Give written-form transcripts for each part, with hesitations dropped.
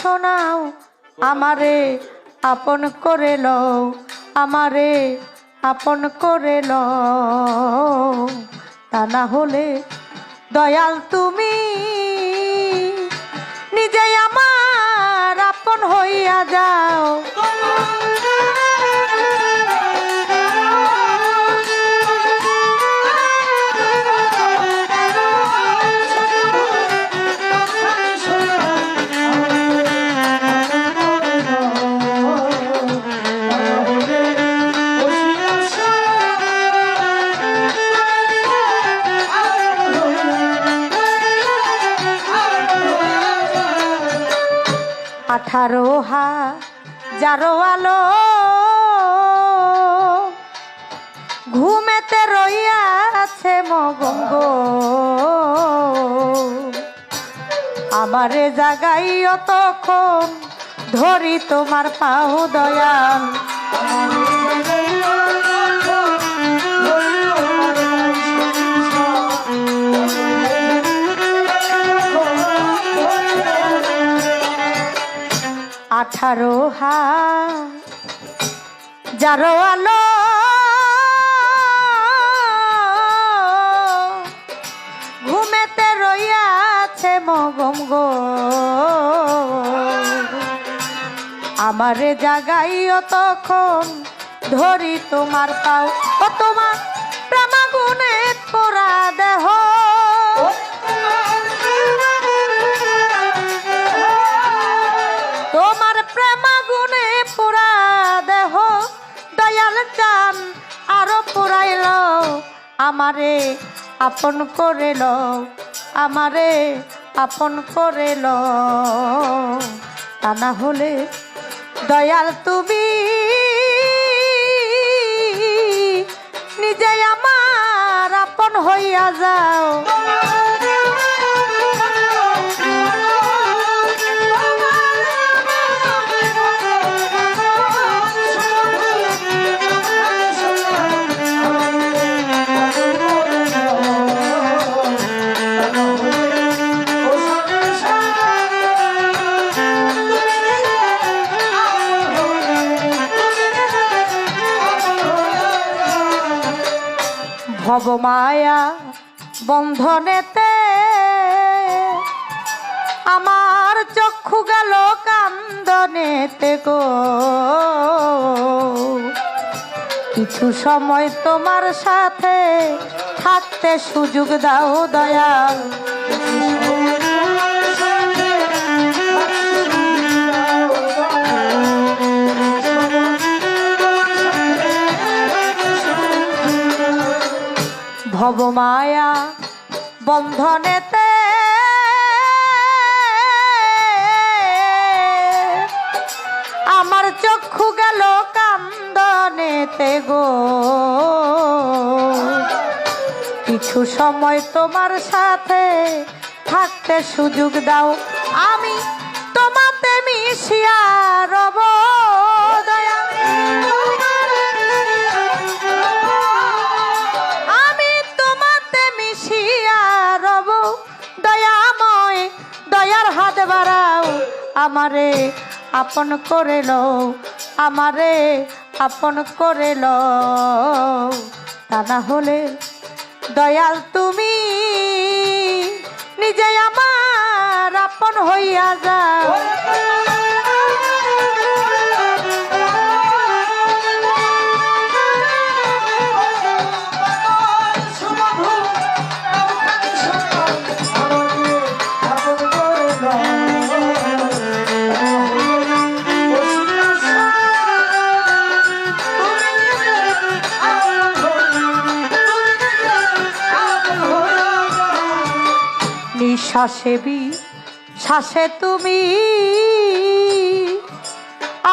শোনাও, আমারে আপন করে লও, আমারে আপন করে লও। তা না হলে দয়াল তুমি নিজেই আমার আপন হইয়া যাও। 18,000 আলো ঘুমেতে রইয়াছে মগঙ্গ, আমারে জাগাইও তখন ধরি তোমার পাও দয়াল। 18,000 আলো ঘুমেতে রইয়াছে মগঙ্গ, আমারে জাগাইও তখন ধরি তোমার পাও। ও তোমার প্রেমাগুনে পোড়া দেহ, তোমার প্রেমাগুনে পোড়া দেহ দয়াল চান আরো পোড়াইল, আমারে আপন করে লও, আমারে আপন করে লও। তা না হলে দয়াল তুমি নিজে আমার আপন হইয়া যাও। ভবমায়া বন্ধনেতে আমার চক্ষু গেল কান্দনেতে গো, কিছু সময় তোমার সাথে থাকতে সুযোগ দাও দয়াল। ভবমায়া বন্ধনেতে আমার চক্ষু গেল কান্দনেতে গো, কিছু সময় তোমার সাথে থাকতে সুযোগ দাও, আমি তোমাতে মিশিয়া রব দয়া। দয়ার হাত বাড়াও, আমারে আপন করে লও, আমারে আপন করে লও। তা না হলে দয়াল তুমি নিজে আমার আপন হইয়া যাও। শ্বাসে শ্বাসে তুমি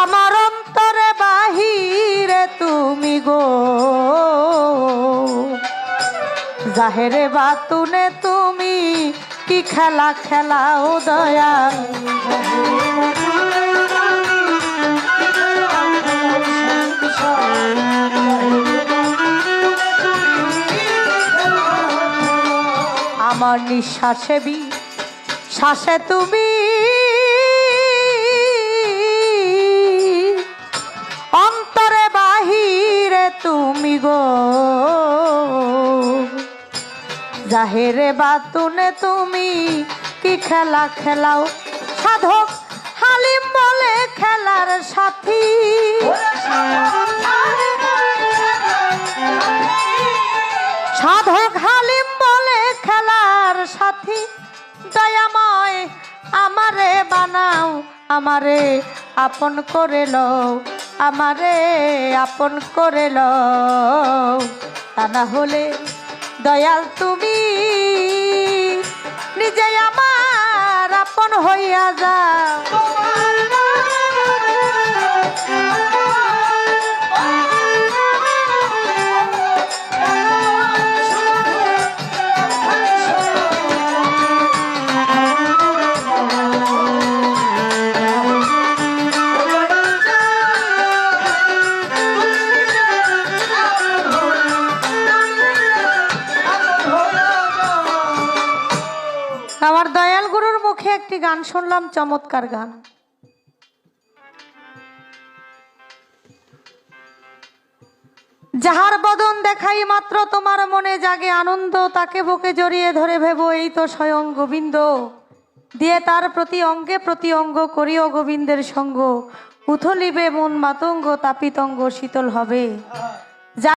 আমার অন্তরে বাহিরে তুমি গো, জাহেরে বাতুনে তুমি কি খেলা খেলাও দয়াল। আমার নিঃশ্বাসে শ্বাসে তুমি তুমি গো জাহেরে বাতুনে তুমি কি খেলা খেলাও সাধক হালিম বলে খেলার সাথী সাধক হালিম বলে খেলার সাথী দয়াময় আমারে বানাও আমারে আপন করে লও আমারে আপন করে লও তা না হলে দয়াল তুমি নিজে আমার আপন হইয়া যাও আমার দয়াল গুরুর মুখে একটি গান শুনলাম, চমৎকার গান। যাহার বদন দেখাই মাত্র তোমার মনে জাগে আনন্দ, তাকে বুকে জড়িয়ে ধরে ভেবো এই তো স্বয়ং গোবিন্দ। দিয়ে তার প্রতি অঙ্গে প্রতি অঙ্গ করিও গোবিন্দের সঙ্গ, উথলিবে মন মাতঙ্গ তাপিতঙ্গ শীতল হবে।